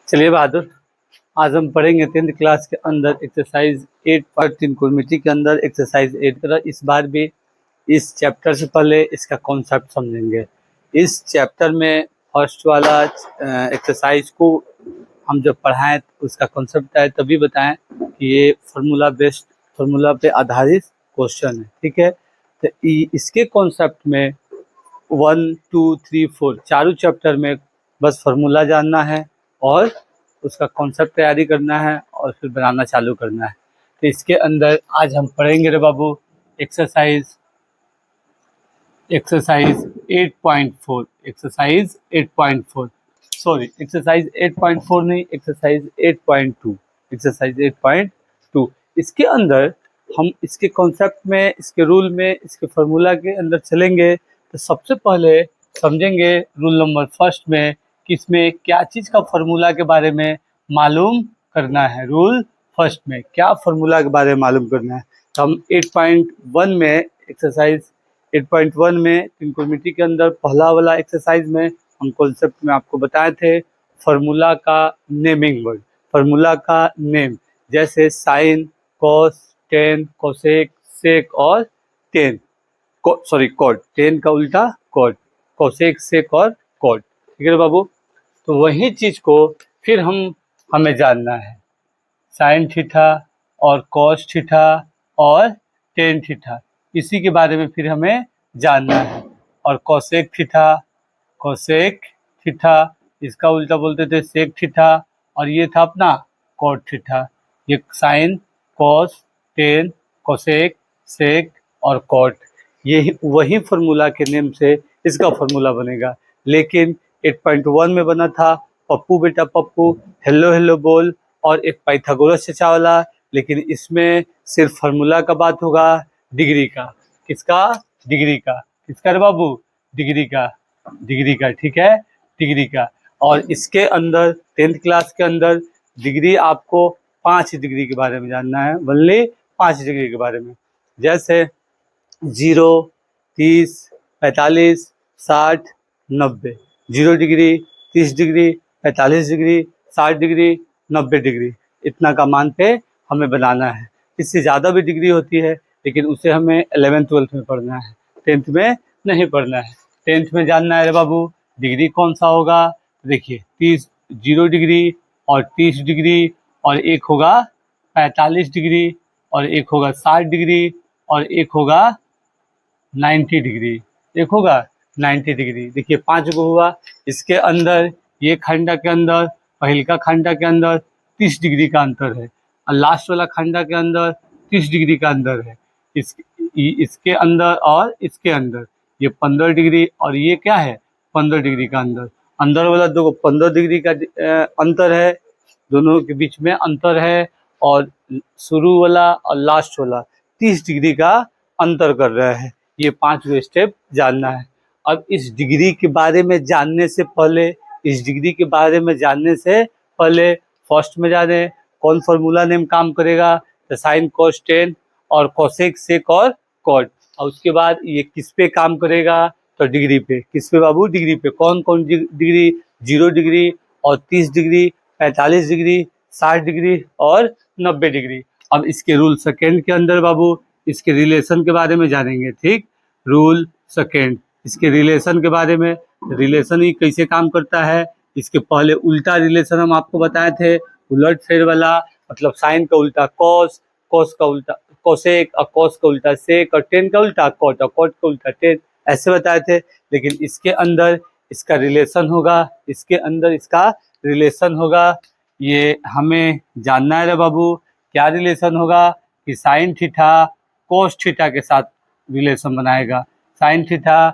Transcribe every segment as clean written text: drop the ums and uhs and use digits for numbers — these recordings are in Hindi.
चलिए बहादुर, आज हम पढ़ेंगे 10th क्लास के अंदर एक्सरसाइज 8 त्रिकोणमिति के अंदर एक्सरसाइज 8 का। इस बार भी इस चैप्टर से पहले इसका कॉन्सेप्ट समझेंगे। इस चैप्टर में फर्स्ट वाला एक्सरसाइज को हम जब पढ़ाएं तो उसका कॉन्सेप्ट है तभी बताएं कि ये फार्मूला पे आधारित क्वेश्चन है, ठीक है। तो इसके कॉन्सेप्ट में 1, 2, 3, 4 चारों चैप्टर में बस फार्मूला जानना है और उसका कॉन्सेप्ट तैयारी करना है और फिर बनाना चालू करना है। तो इसके अंदर आज हम पढ़ेंगे रे बाबू एक्सरसाइज 8.4 एक्सरसाइज 8.4 नहीं, एक्सरसाइज 8.2। इसके अंदर हम इसके कॉन्सेप्ट में, इसके रूल में, इसके फार्मूला के अंदर चलेंगे। तो सबसे पहले समझेंगे रूल नंबर फर्स्ट में कि इसमें क्या चीज़ का फार्मूला के बारे में मालूम करना है। रूल फर्स्ट में क्या फार्मूला के बारे में मालूम करना है। तो हम 8.1 में एक्सरसाइज 8.1 में त्रिकोणमिति के अंदर पहला वाला एक्सरसाइज में हम कॉन्सेप्ट में आपको बताए थे फार्मूला का नेमिंग वर्ड, फार्मूला का नेम, जैसे साइन, कॉस, टेन, कोसेक, सेक और टेन, कॉट, टेन का उल्टा कॉट, कोसेक, सेक और कॉट, ठीक है बाबू। तो वही चीज को फिर हमें जानना है, साइन थीटा और कॉस थीटा और टेन थीटा, इसी के बारे में फिर हमें जानना है। और कोसेक थीटा इसका उल्टा बोलते थे सेक थीटा, और ये था अपना कॉट थीटा। ये साइन, कॉस, टेन, कोसेक, सेक और कॉट, ये वही फार्मूला के नेम से इसका फार्मूला बनेगा। लेकिन 8.1 में बना था पप्पू बेटा पप्पू, हेलो हेलो बोल और एक पाइथागोरस चचा वाला। लेकिन इसमें सिर्फ फार्मूला का बात होगा, डिग्री का। किसका? डिग्री का। किसका रे बाबू? डिग्री का, ठीक है, डिग्री का। और इसके अंदर 10th क्लास के अंदर डिग्री आपको 5 डिग्री के बारे में जानना है, ओनली 5 डिग्री के बारे में। जैसे 0, 30, 45, 60, 90। 0 degree, 30 degree, 45 degree, 60 degree, 90 degree, इतना का मान पे हमें बनाना है। इससे ज़्यादा भी डिग्री होती है लेकिन उसे हमें 11th-12th में पढ़ना है, 10th में नहीं पढ़ना है। 10th में जानना है रे बाबू डिग्री कौन सा होगा। देखिए 0 डिग्री और 30 डिग्री और एक होगा 45 डिग्री और एक होगा 60 डिग्री और एक होगा 90 डिग्री, एक होगा 90 डिग्री। देखिए 5 गो हुआ। इसके अंदर ये खंडा के अंदर, पहिलका खंडा के अंदर 30 डिग्री का अंतर है और लास्ट वाला खंडा के अंदर 30 डिग्री का अंदर है। इसके अंदर और इसके अंदर ये 15 डिग्री और ये क्या है 15 डिग्री का अंदर वाला दो 15 डिग्री का अंतर है, दोनों के बीच में अंतर है। और शुरू वाला और लास्ट वाला 30 डिग्री का अंतर कर रहा है। ये 5 स्टेप जानना है। अब इस डिग्री के बारे में जानने से पहले, फर्स्ट में जाने कौन फार्मूला नेम काम करेगा, तो साइन, कॉस, टेन और कोसेक, सेक और कॉट। और उसके बाद ये किस पे काम करेगा, तो डिग्री पे। किस पे बाबू? डिग्री पे। कौन कौन डिग्री? 0 डिग्री और 30 डिग्री, 45 डिग्री, 60 डिग्री और 90 डिग्री। अब इसके रूल सेकेंड के अंदर बाबू इसके रिलेशन के बारे में जानेंगे, ठीक। रूल सेकेंड, इसके रिलेशन के बारे में, रिलेशन ही कैसे काम करता है। इसके पहले उल्टा रिलेशन हम आपको बताए थे, उलट फेर वाला, मतलब साइन का उल्टा कॉस, कॉस का उल्टा कोसेक और कॉस का उल्टा सेक और टेन का उल्टा कॉट और कॉट का उल्टा टेन, ऐसे बताए थे। लेकिन इसके अंदर इसका रिलेशन होगा, ये हमें जानना है रे बाबू। क्या रिलेशन होगा कि साइन थीटा कोस थीटा के साथ रिलेशन बनाएगा, साइन थीटा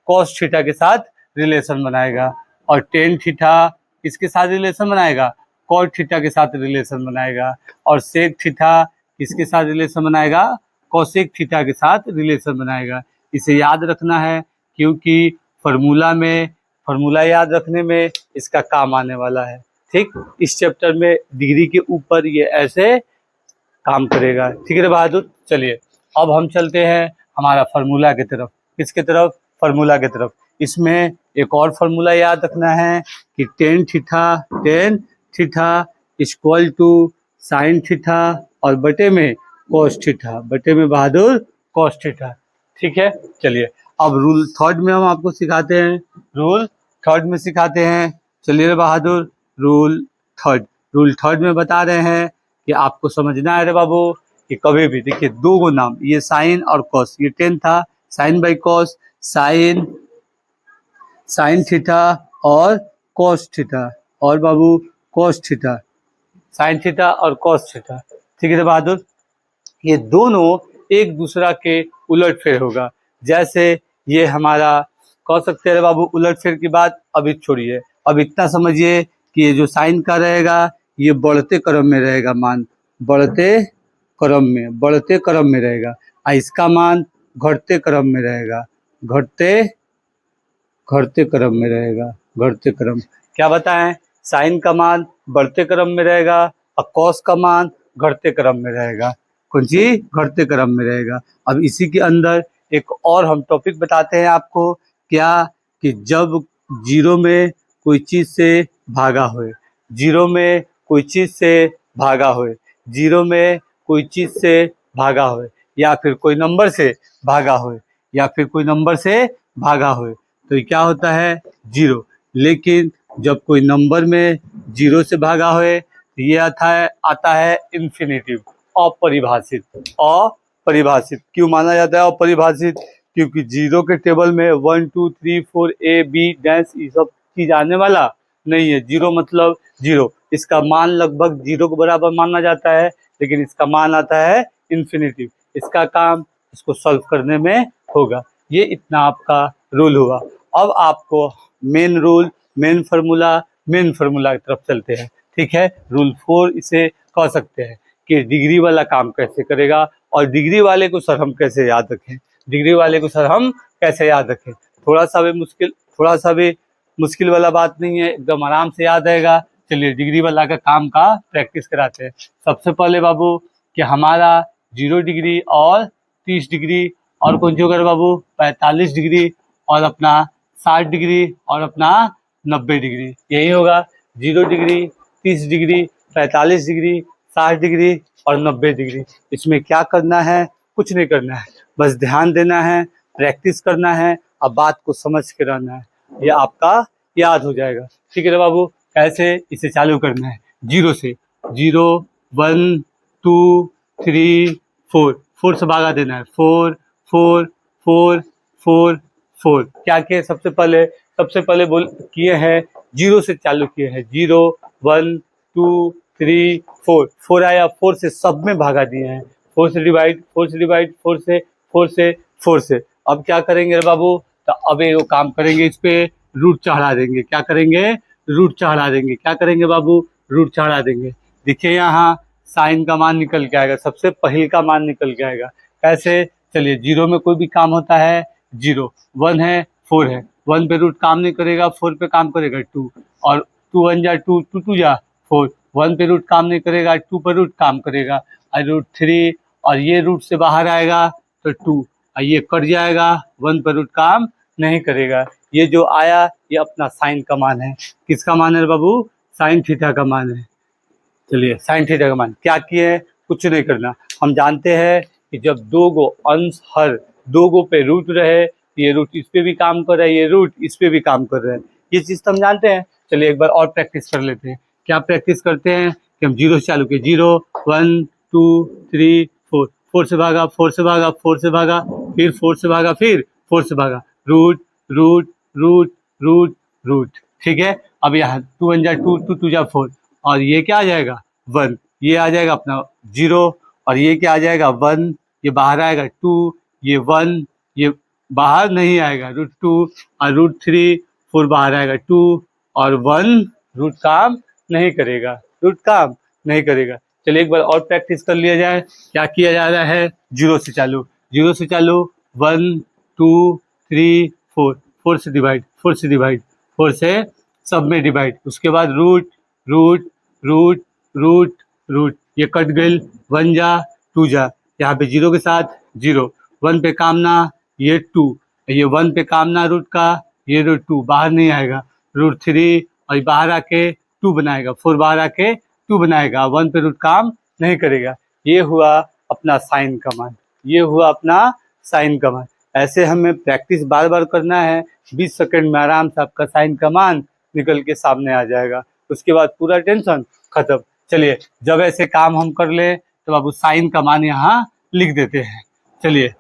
कोस थीटा के साथ रिलेशन बनाएगा। और टेन थीटा किसके साथ रिलेशन बनाएगा? कॉट थीटा के साथ रिलेशन बनाएगा। और सेक थीटा किसके साथ रिलेशन बनाएगा? कोसेक थीटा के साथ रिलेशन बनाएगा। इसे याद रखना है क्योंकि फार्मूला याद रखने में इसका काम आने वाला है, ठीक। इस चैप्टर में डिग्री के ऊपर ये ऐसे काम करेगा, ठीक है बहादुर। चलिए अब हम चलते हैं हमारा फार्मूला की तरफ। किसके तरफ? फार्मूला की तरफ। इसमें एक और फार्मूला याद रखना है कि tan theta equal to sine theta और बटे में कॉस थीटा, बटे में बहादुर कॉस थीटा। ठीक है, चलिए अब रूल थर्ड में हम आपको सिखाते हैं, रूल थर्ड में सिखाते हैं। चलिए बहादुर, रूल थर्ड में बता रहे हैं कि आपको समझना है रे बाबू कि कभी भी देखिए दो गो नाम, ये साइन और कॉस, ये 10 था, sine by cos, sine theta और कॉस थीटा, और बाबू कॉस थीटा, साइन थीटा और कॉस थीटा। ठीक है बहादुर, ये दोनों एक दूसरा के उलट फेर होगा। जैसे ये हमारा कह सकते हैं बाबू उलट फेर की बात अभी छोड़िए, अब इतना समझिए कि ये जो साइन का रहेगा ये बढ़ते क्रम में रहेगा, मान बढ़ते क्रम में रहेगा, और इसका मान घटते क्रम में रहेगा, घटते क्रम में रहेगा, घटते क्रम। क्या बताएं, साइन का मान बढ़ते क्रम में रहेगा और कॉस का मान घटते क्रम में रहेगा, कौन सी घटते क्रम में रहेगा। अब इसी के अंदर एक और हम टॉपिक बताते हैं आपको, क्या कि जब जीरो में कोई चीज से भागा होए, जीरो में कोई चीज से भागा होए, जीरो में कोई चीज से भागा होए, या फिर कोई नंबर से भागा होए, या फिर कोई नंबर से भागा होए, तो ये क्या होता है जीरो। लेकिन जब कोई नंबर में जीरो से भागा होए तो ये आता है इन्फिनेटिव, अपरिभाषित। अपरिभाषित क्यों माना जाता है अपरिभाषित? क्योंकि जीरो के टेबल में 1 2 3 4 ए बी डैश ये सब चीज आने वाला नहीं है। जीरो मतलब जीरो, इसका मान लगभग जीरो के बराबर माना जाता है, लेकिन इसका मान आता है इन्फिनेटिव। इसका काम इसको सॉल्व करने में होगा। ये इतना आपका रूल हुआ। अब आपको मेन रूल, मेन फार्मूला की तरफ चलते हैं। ठीक है, रूल 4 इसे कह सकते हैं कि डिग्री वाला काम कैसे करेगा, और डिग्री वाले को सर हम कैसे याद रखें, डिग्री वाले को सर हम कैसे याद रखें। थोड़ा सा भी मुश्किल वाला बात नहीं है, एकदम आराम से याद आएगा। चलिए डिग्री वाला का काम का प्रैक्टिस कराते हैं। सबसे पहले बाबू कि हमारा 0 डिग्री और 30 डिग्री और कौन सी होगा बाबू 45 डिग्री और अपना 60 डिग्री और अपना 90 डिग्री, यही होगा 0 डिग्री 30 डिग्री 45 डिग्री 60 डिग्री और 90 डिग्री। इसमें क्या करना है, कुछ नहीं करना है, बस ध्यान देना है, प्रैक्टिस करना है और बात को समझ के रहना है, ये आपका याद हो जाएगा। ठीक है बाबू, कैसे इसे चालू करना है, 0 से 0 1 2 3 4 से भागा देना है, 4 4 4 4 4। क्या किए सबसे पहले बोल किए हैं 0 से चालू किए हैं, 0 1 2 3 4 आया, 4 से सब में भागा दिए हैं, 4 से डिवाइड 4 से। अब क्या करेंगे बाबू, तो अब ये काम करेंगे, इस पे रूट चढ़ा देंगे। क्या करेंगे, रूट चढ़ा देंगे। क्या करेंगे बाबू, रूट चढ़ा देंगे। देखिए यहाँ साइन का मान निकल के आएगा, सबसे पहले का मान निकल के आएगा। कैसे, चलिए 0 में कोई भी काम होता है 0, 1 है 4 है, 1 पे रूट काम नहीं करेगा, 4 पे काम करेगा 2, और 2 1 जा 2 2 2 जा 4, 1 पे रूट काम नहीं करेगा, 2 पे रूट काम करेगा, और रूट 3, और ये रूट से बाहर आएगा तो 2, और ये कट जाएगा, 1 पे रूट काम नहीं करेगा। ये जो आया ये अपना साइन का मान है। किसका मान है बाबू, साइन थीटा का मान है। चलिए साइन थीटा का मान क्या किए, कुछ नहीं करना। हम जानते हैं कि जब दो गो अंश हर दो गो पे रूट रहे, ये रूट इस पे भी काम कर रहा है, ये रूट इस पे भी काम कर रहा है, ये चीज़ तो हम जानते हैं। चलिए एक बार और प्रैक्टिस कर लेते हैं। क्या प्रैक्टिस करते हैं कि हम 0 से चालू किए, 0 1 2 3 4, 4 से भागा, 4 से भागा, 4 से भागा, फिर 4 से भागा, फिर 4 से भागा, root root root root root. ठीक है, अब यहाँ 2 1 जा 2 2 2 जा 4, और ये क्या आ जाएगा 1, ये आ जाएगा अपना 0, और ये क्या आ जाएगा 1, ये बाहर आएगा 2, ये 1, ये बाहर नहीं आएगा रूट 2, और रूट 3 4 बाहर आएगा 2, और 1 रूट काम नहीं करेगा, रूट काम नहीं करेगा। चलिए एक बार और प्रैक्टिस कर लिया जाए। क्या किया जा रहा है, 0 से चालू, 0 से चालू 1 2 3 4, 4 से डिवाइड, 4 से सब में डिवाइड, उसके बाद root root root root root, ये कट गई, 1 जा 2 जा, यहाँ पे 0 के साथ 0, 1 पे काम ना, ये 2, ये 1 पे काम ना रूट का, ये रूट 2 बाहर नहीं आएगा, रूट 3, और बाहर आके टू बनाएगा, 4 बाहर आके 2 बनाएगा, 1 पे रूट काम नहीं करेगा। ये हुआ अपना साइन का मान, ये हुआ अपना साइन का मान। ऐसे हमें प्रैक्टिस बार बार करना है, 20 सेकंड में आराम से आपका साइन का मान निकल के सामने आ जाएगा। उसके बाद पूरा टेंशन खत्म। चलिए, जब ऐसे काम हम कर ले तो बाबू साइन का मान यहाँ लिख देते हैं। चलिए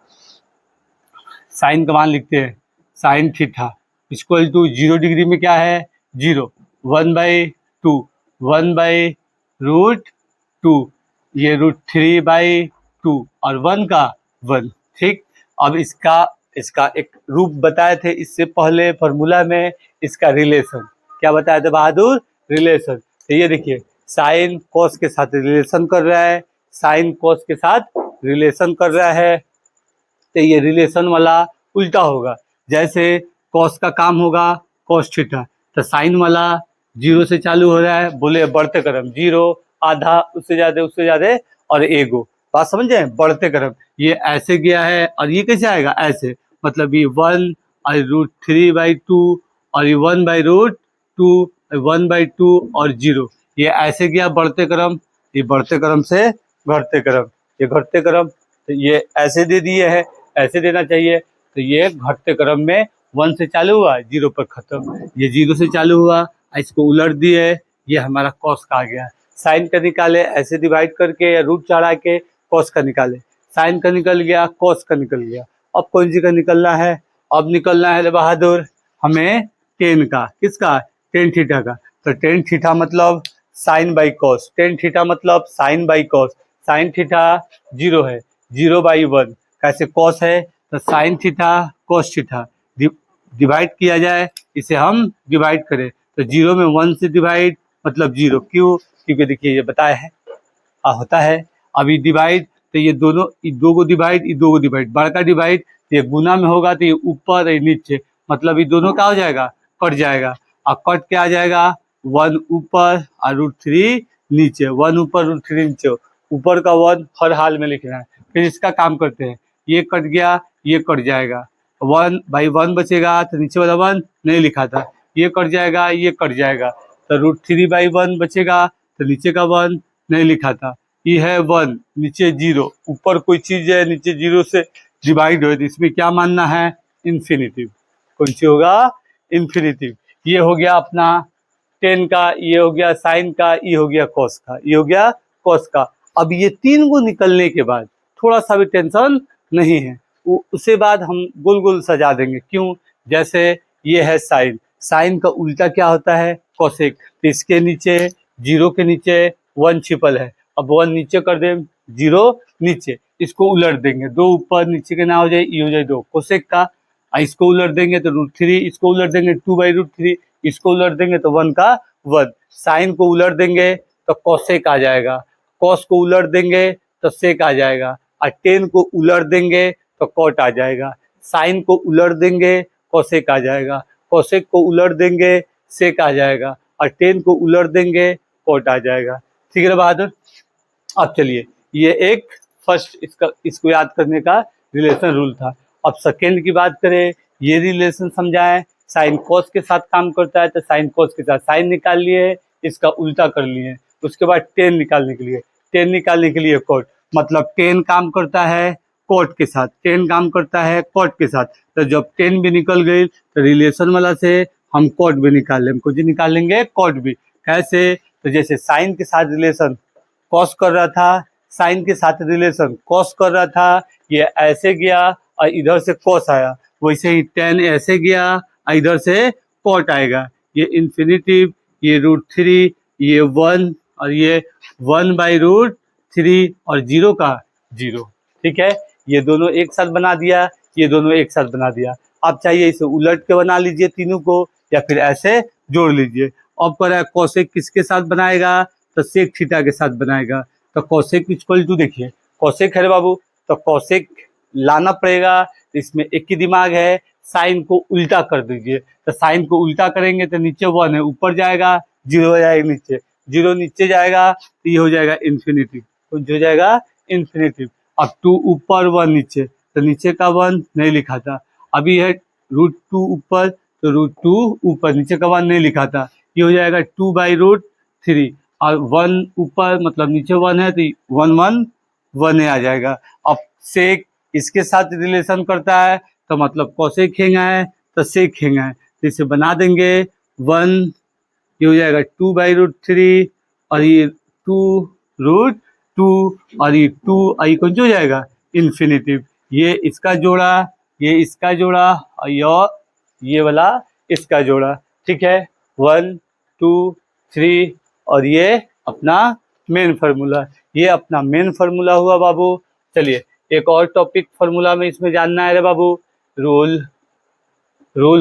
साइन का मान लिखते हैं। Sine theta equal to 0 degree में क्या है 0, 1/2, 1/√2, ये √3/2 और 1 का 1। ठीक, अब इसका एक रूप बताए थे इससे पहले फॉर्मूला में, इसका रिलेशन क्या बताया था बहादुर, रिलेशन। तो ये देखिए साइन कॉस के साथ रिलेशन कर रहा है, साइन कॉस के साथ रिलेशन कर रहा है, तो ये रिलेशन वाला उल्टा होगा। जैसे कॉस का काम होगा कॉस थीटा, तो साइन वाला 0 से चालू हो रहा है, बोले बढ़ते क्रम 0, आधा, उससे ज्यादा और एगो। बात समझे, बढ़ते क्रम। ये ऐसे गया है और ये कैसे आएगा, ऐसे, मतलब ये 1 और √3/2 और ये 1/√2, 1/2 और 0, ये ऐसे गया बढ़ते क्रम। ये बढ़ते क्रम से घटते क्रम, ये घटते क्रम, तो ये ऐसे दे दिए है, ऐसे देना चाहिए। तो ये घटते क्रम में 1 से चालू हुआ 0 पर खत्म, ये 0 से चालू हुआ, इसको उलट दिए, ये हमारा कॉस का आ गया। साइन का निकाले ऐसे डिवाइड करके या रूट चढ़ा के कॉस का निकाले, साइन का निकल गया, कॉस का निकल गया। अब कौन सी का निकलना है, अब निकलना है बहादुर हमें टेन का, किसका, टेन थीटा का। तो टेन थीटा मतलब sine by cos, tan theta मतलब sine by cos. Sine theta 0 है, 0/1, कैसे कॉस है तो sine theta cos theta, divide किया जाए, इसे हम डिवाइड करें तो 0 में 1 से डिवाइड मतलब 0, क्यों, क्योंकि देखिए ये बताया है होता है। अभी डिवाइड तो ये दोनों, ये दो को डिवाइड, ये दो को डिवाइड, बड़का डिवाइड ये गुना में होगा तो ये ऊपर ये नीचे, मतलब ये दोनों क्या हो जाएगा, कट जाएगा, और कट क्या आ जाएगा, 1 ऊपर और √3 नीचे, 1 ऊपर √3 नीचे, ऊपर का 1 हर हाल में लिखना है। फिर इसका काम करते हैं, ये कट गया, ये कट जाएगा, 1/1 बचेगा, तो नीचे वाला 1 नहीं लिखा था, ये कट जाएगा, ये कट जाएगा, तो √3/1 बचेगा, तो नीचे का 1 नहीं लिखा था, ये है 1, नीचे 0, ऊपर कोई चीज है नीचे 0 से डिवाइड हो, तो इसमें क्या मानना है, इन्फिनिटिव। कौन सी होगा, इन्फिनिटिव। ये हो गया अपना टेन का, ये हो गया साइन का, ये हो गया कॉस का, ये हो गया कॉस का। अब ये 3 को निकलने के बाद थोड़ा सा भी टेंशन नहीं है, उसके बाद हम गोल गोल सजा देंगे, क्यों, जैसे ये है साइन, साइन का उल्टा क्या होता है, कोसेक, तो इसके नीचे 0 के नीचे 1 छिपल है, अब 1 नीचे कर दे, 0 नीचे, इसको उलट देंगे, 2 ऊपर नीचे के ना हो जाए, ये हो जाए 2 कोसेक का, इसको उलट देंगे तो √3, इसको उलट देंगे 2/√3, इसको उलट देंगे तो 1 का 1, साइन को उलट देंगे तो कोसेक आ जाएगा, कॉस को उलट देंगे तो सेक आ जाएगा, और टेन को उलट देंगे तो कॉट आ जाएगा, साइन को उलट देंगे कोसेक आ जाएगा, कोसेक को उलट देंगे सेक आ जाएगा, और टेन को उलट देंगे कॉट आ जाएगा। ठीक है बहादुर। अब चलिए, ये एक फर्स्ट इसको याद करने का रिलेशन रूल था। अब सेकेंड की बात करें, ये रिलेशन समझाएं, साइन कॉस के साथ काम करता है तो साइन कॉस के साथ साइन निकाल लिए, इसका उल्टा कर लिए, उसके बाद टेन निकालने के लिए कॉट, मतलब टेन काम करता है कॉट के साथ, टेन काम करता है कॉट के साथ, तो जब टेन भी निकल गई तो रिलेशन वाला से हम कॉट भी निकाल लेंगे, कुछ निकाल लेंगे कॉट भी। कैसे, तो जैसे साइन के साथ रिलेशन कॉस कर रहा था, साइन के साथ रिलेशन कॉस कर रहा था, ये ऐसे गया और इधर से कॉस आया, वैसे ही टेन ऐसे गया और इधर से कॉट आएगा, ये इन्फिनिटिव, ये √3, ये 1 और ये 1/√3 और 0 का 0। ठीक है, ये दोनों एक साथ बना दिया, ये दोनों एक साथ बना दिया। आप चाहिए इसे उलट के बना लीजिए तीनों को, या फिर ऐसे जोड़ लीजिए। अब पर कोसेक किसके साथ बनाएगा, तो सेक थीटा के साथ बनाएगा, तो कोसेक इक्वल टू, देखिए कोसेक है बाबू, तो कोसेक लाना पड़ेगा, इसमें एक ही दिमाग है, साइन को उल्टा कर दीजिए, तो साइन को उल्टा करेंगे तो नीचे 1 है, ऊपर जाएगा 0 हो जाएगा, नीचे 0 नीचे जाएगा तो ये हो जाएगा इन्फिनिटिव, कुछ हो जाएगा इन्फिनिटिव। अब 2 ऊपर 1 नीचे, तो नीचे का 1 नहीं लिखा था, अभी है √2 ऊपर तो √2 ऊपर, नीचे का 1 नहीं लिखा था, ये हो जाएगा 2/√3 और 1 ऊपर मतलब नीचे 1 है तो 1 आ जाएगा। अब सेक इसके साथ रिलेशन करता है तो मतलब कोसेक हेंगा है तो सेक हेंगा है, तो इसे बना देंगे 1, ये हो जाएगा 2/√3 और ये 2√2 और ये 2 और ये कौन सा हो जाएगा इन्फिनिटिव। ये इसका जोड़ा, ये इसका जोड़ा और ये वाला इसका जोड़ा, ठीक है। 1 2 3 और ये अपना मेन फार्मूला, ये अपना मेन फार्मूला हुआ बाबू। चलिए एक और टॉपिक फार्मूला में इसमें जानना है रे बाबू, रूल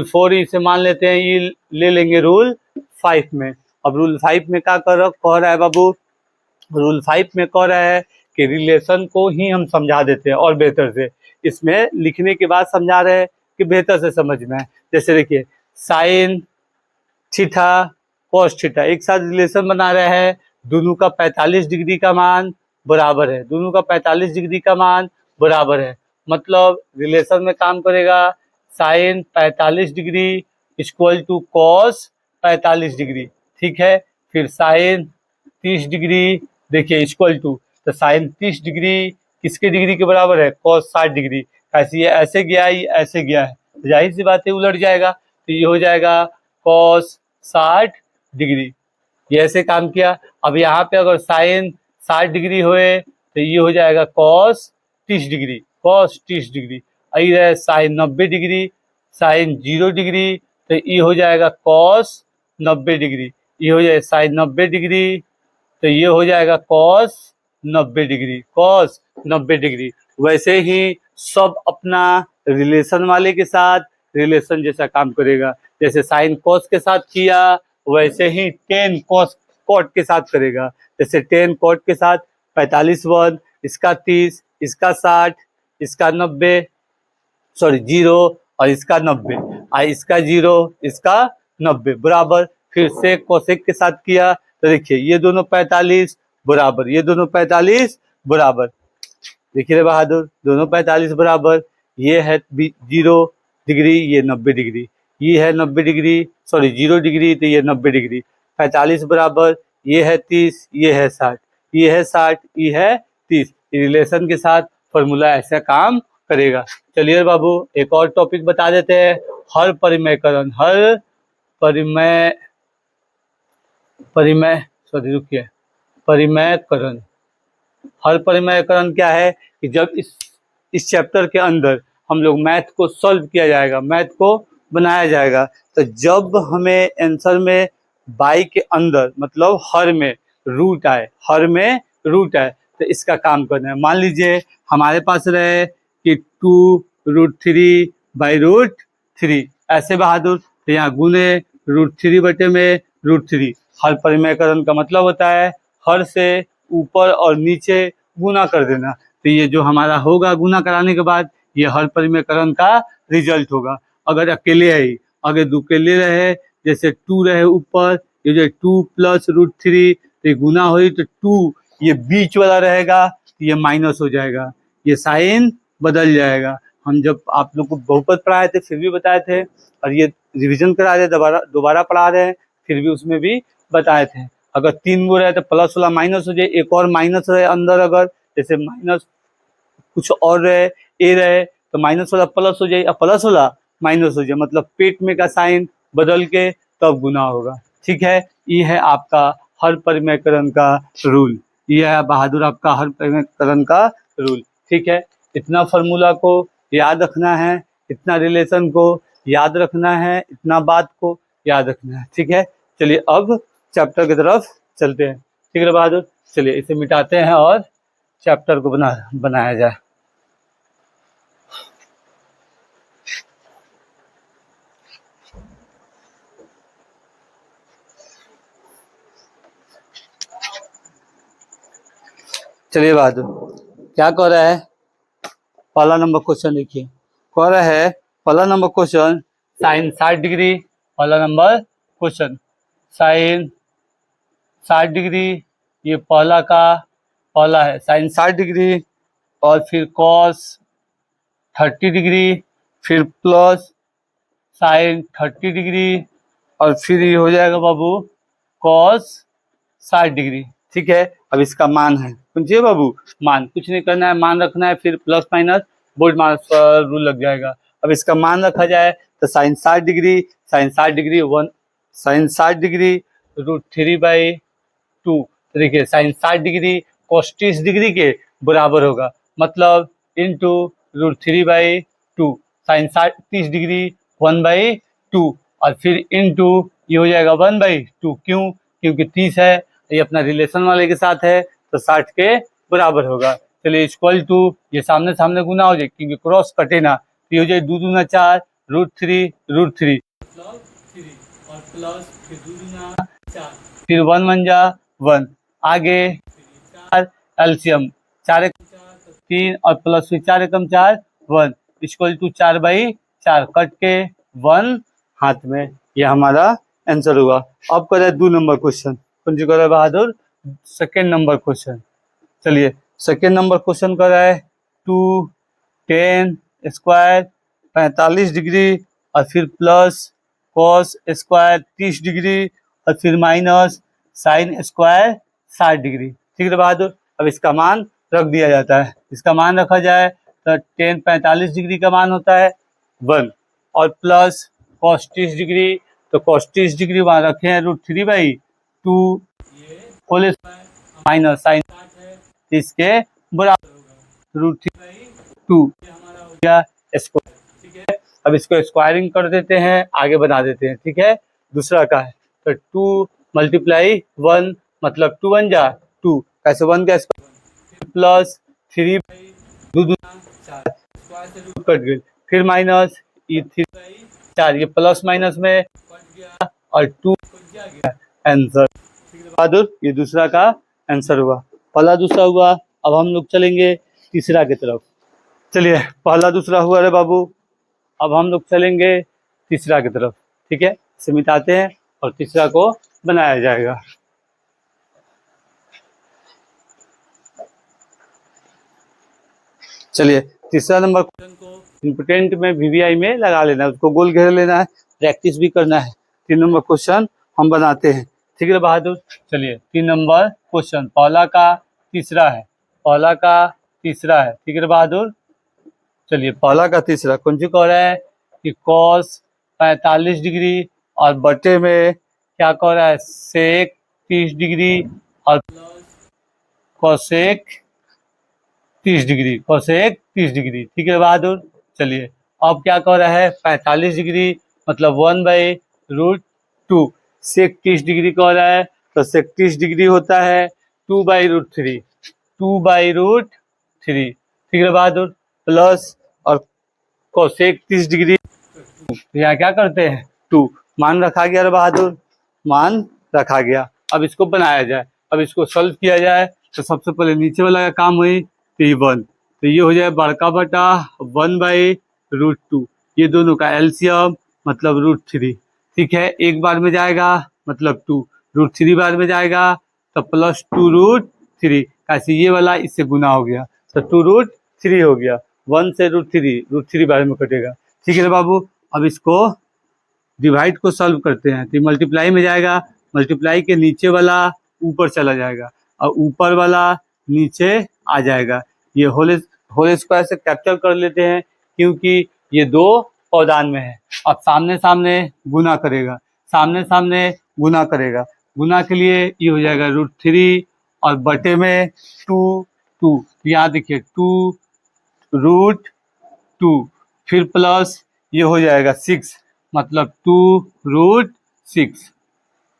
4 इसे मान लेते हैं, ये ले लेंगे रूल 5 में। अब रूल 5 में क्या कह रहा है बाबू, रूल 5 में कह रहा है कि रिलेशन को ही हम समझा देते हैं और बेहतर से, इसमें लिखने के बाद समझा रहे हैं कि बेहतर से समझ में आए। जैसे देखिए साइन थीटा कॉस थीटा एक साथ रिलेशन बना रहे हैं, दोनों का 45 डिग्री का मान बराबर है, दोनों का 45 डिग्री का मान बराबर है, मतलब रिलेशन में काम करेगा sine 45 degree equal to cos 45 degree, ठीक है। फिर साइन 30 डिग्री देखिए इक्वल टू, तो साइन 30 डिग्री किसके डिग्री के बराबर है, कॉस 60 डिग्री। ऐसे ये ऐसे गया है, ये ऐसे गया है, तो जाहिर सी बात है उलट जाएगा, तो ये हो जाएगा कॉस 60 डिग्री, ये ऐसे काम किया। अब यहाँ पे अगर साइन 60 डिग्री हुए तो ये हो जाएगा कॉस 30 डिग्री, कॉस 30 डिग्री। आई रहे साइन 90 डिग्री, साइन 0 डिग्री, तो ये हो जाएगा कॉस 90 डिग्री, ये हो जाएगा साइन 90 डिग्री, तो ये हो जाएगा कॉस 90 डिग्री, कॉस 90 डिग्री। वैसे ही सब अपना रिलेशन वाले के साथ रिलेशन जैसा काम करेगा, जैसे साइन कॉस के साथ किया वैसे ही टेन कॉस कॉट के साथ करेगा। जैसे टेन कॉट के साथ 45 1, इसका 30, इसका 60, इसका 90, सॉरी 0 और इसका 90, इसका 0 इसका 90 बराबर। फिर सेक कोसेक के साथ किया तो देखिए ये दोनों 45 बराबर, ये दोनों 45 बराबर, देखिए बहादुर दोनों 45 बराबर, ये है 0 डिग्री, ये 90 डिग्री, ये है 90 डिग्री, सॉरी 0 डिग्री, तो ये 90 डिग्री, 45 बराबर, ये है 30, ये है 60, ये है 60, ये है 30। रिलेशन के साथ फॉर्मूला ऐसा काम करेगा। चलिए बाबू एक और टॉपिक बता देते हैं, हर परिमेयकरण, हर परिमेय सॉरी रुकिए परिमेयकरण। हर परिमेयकरण क्या है कि जब इस चैप्टर के अंदर हम लोग मैथ को सॉल्व किया जाएगा, मैथ को बनाया जाएगा, तो जब हमें आंसर में बाई के अंदर मतलब हर में रूट आए, हर में रूट आए, तो इसका काम करना है। मान लीजिए हमारे पास रहे कि 2√3/√3 ऐसे बहादुर, तो यहाँ गुने √3 बटे में √3। हर परिमेयकरण का मतलब होता है हर से ऊपर और नीचे गुना कर देना, तो ये जो हमारा होगा गुना कराने के बाद ये हर परिमेयकरण का रिजल्ट होगा। अगर अकेले है, अगर दुकेले रहे, जैसे 2 रहे ऊपर, ये जो 2 + √3 तो गुना हुई तो 2 ये बीच वाला रहेगा तो ये माइनस हो जाएगा, ये साइन बदल जाएगा। हम जब आप लोग को बहुपद पढ़ाए थे फिर भी बताए थे, और ये रिवीजन करा रहे दोबारा पढ़ा रहे हैं फिर भी उसमें भी बताए थे। अगर 3 गो रहे तो प्लस वाला माइनस हो जाए, एक और माइनस रहे अंदर, अगर जैसे माइनस कुछ और रहे ए रहे तो माइनस वाला प्लस हो जाए और प्लस वाला माइनस हो जाए, मतलब पेट में का साइन बदल के तब गुना होगा, ठीक है। ये है आपका हर परिमेयकरण का रूल, ये है बहादुर आपका हर परिमेयकरण का रूल, ठीक है। इतना फार्मूला को याद रखना है, इतना रिलेशन को याद रखना है, इतना बात को याद रखना है, ठीक है। चलिए अब चैप्टर की तरफ चलते हैं, ठीक है बहादुर। चलिए इसे मिटाते हैं और चैप्टर को बनाया जाए। चलिए बहादुर क्या कह रहा है, पहला नंबर क्वेश्चन देखिए, कह रहा है पहला नंबर क्वेश्चन साइन 60 डिग्री, पहला नंबर क्वेश्चन साइन 60 डिग्री, ये पहला है साइन 60 डिग्री, और फिर कॉस 30 डिग्री, फिर प्लस साइन 30 डिग्री, और फिर ये हो जाएगा बाबू कॉस 60 डिग्री। ठीक है, अब इसका मान है, समझिए बाबू, मान कुछ नहीं करना है, मान रखना है, फिर plus minus BODMAS rule लग जाएगा। अब इसका मान रखा जाए तो sine 60 degree, sine 60 degree one, sine 60 degree √3/2। तो देखिए साइन 60 डिग्री cos 30 डिग्री के बराबर होगा, मतलब इंटू √3/2, साइन 30 डिग्री 1/2, और फिर इंटू ये हो जाएगा 1/2। क्यों? क्योंकि 30 है, ये अपना रिलेशन वाले के साथ है, तो 60 के बराबर होगा। चलिए इक्वल टू, ये सामने सामने गुना हो जाए क्योंकि क्रॉस कटे ना, तो ये हो जाए 2 दूना 4, √3 मतलब 3, और प्लस फिर 2 दूना 4, फिर 1 1 जा 1, आगे 4 एलसीएम 4 एकम 4 3, और प्लस फिर 4 एकम 4 1, इक्वल टू 4/4, कट के 1 हाथ में। ये हमारा आंसर हुआ। अब करें 2 नंबर क्वेश्चन, कौन सी करे बहादुर? Second number question. चलिए सेकेंड नंबर क्वेश्चन कर रहा है 2 10 स्क्वायर 45 डिग्री, और फिर प्लस कॉस स्क्वायर 30 डिग्री, और फिर माइनस साइन स्क्वायर 60 डिग्री। ठीक है बहादुर, अब इसका मान रख दिया जाता है। इसका मान रखा जाए तो 10 45 डिग्री का मान होता है 1, और प्लस कॉस 30 डिग्री, तो कॉस 30 डिग्री वहाँ रखे हैं √3/2 होल स्क्वायर, माइनस साइन 60 है, इसके बराबर होगा √3/2, ये हमारा हो गया स्क्वायर। ठीक है, अब इसको स्क्वायरिंग कर देते हैं, आगे बना देते हैं। ठीक है, दूसरा का है तो 2 × 1 मतलब 2 1 जा 2, कैसे 1 का स्क्वायर, प्लस 3/2 दूना 4, स्क्वायर से रूट कट गई, फिर माइनस ये 3/4, ये प्लस माइनस में कट गया, और 2 क्या गया आंसर। ठीक है बहादुर, ये दूसरा का आंसर हुआ। पहला दूसरा हुआ, अब हम लोग चलेंगे तीसरा की तरफ। चलिए पहला दूसरा हुआ रे बाबू, अब हम लोग चलेंगे तीसरा की तरफ। ठीक है, इसे मिटाते हैं और तीसरा को बनाया जाएगा। चलिए तीसरा नंबर क्वेश्चन को इम्पोर्टेंट में वीवीआई में लगा लेना है, उसको गोल घेर लेना है, प्रैक्टिस भी करना है। 3 नंबर क्वेश्चन हम बनाते हैं। ठीक है बहादुर, चलिए 3 नंबर क्वेश्चन पहला का तीसरा है, पहला का तीसरा है। ठीक है बहादुर, चलिए पहला का तीसरा कौन सी कह रहा है कि कॉस 45 डिग्री, और बटे में क्या कह रहा है सेक 30 डिग्री, और plus cosec 30 degree, cosec 30 degree. ठीक है बहादुर, चलिए अब क्या कह रहा है 45 डिग्री मतलब 1/√2, सेक 30 डिग्री कह रहा है, तो सेक 30 डिग्री होता है 2/√3, 2/√3। ठीक है बहादुर, प्लस और कोसेक 30 डिग्री, यहाँ क्या करते हैं 2, मान रखा गया रे बहादुर, मान रखा गया। अब इसको बनाया जाए, अब इसको सॉल्व किया जाए, तो सबसे पहले नीचे वाला का काम हुई P1, तो ये हो जाए बड़का बटा 1/√2, ये दोनों का एलसीएम मतलब √3। ठीक है, एक बार में जाएगा मतलब 2, √3 बार में जाएगा तो प्लस 2√3, ऐसे ये वाला इससे गुना हो गया तो 2√3 हो गया, 1 से √3 बार में कटेगा। ठीक है बाबू, अब इसको डिवाइड को सॉल्व करते हैं, तो मल्टीप्लाई में जाएगा, मल्टीप्लाई के नीचे वाला ऊपर चला जाएगा, और ऊपर वाला नीचे आ जाएगा। ये होल स्क्वायर से कैप्चर कर लेते हैं क्योंकि ये 2 पौदान में है। अब सामने सामने गुना करेगा, सामने सामने गुना करेगा, गुना के लिए ये हो जाएगा √3, और बटे में 2, यहाँ देखिए 2√2, फिर प्लस ये हो जाएगा 6 मतलब 2√6,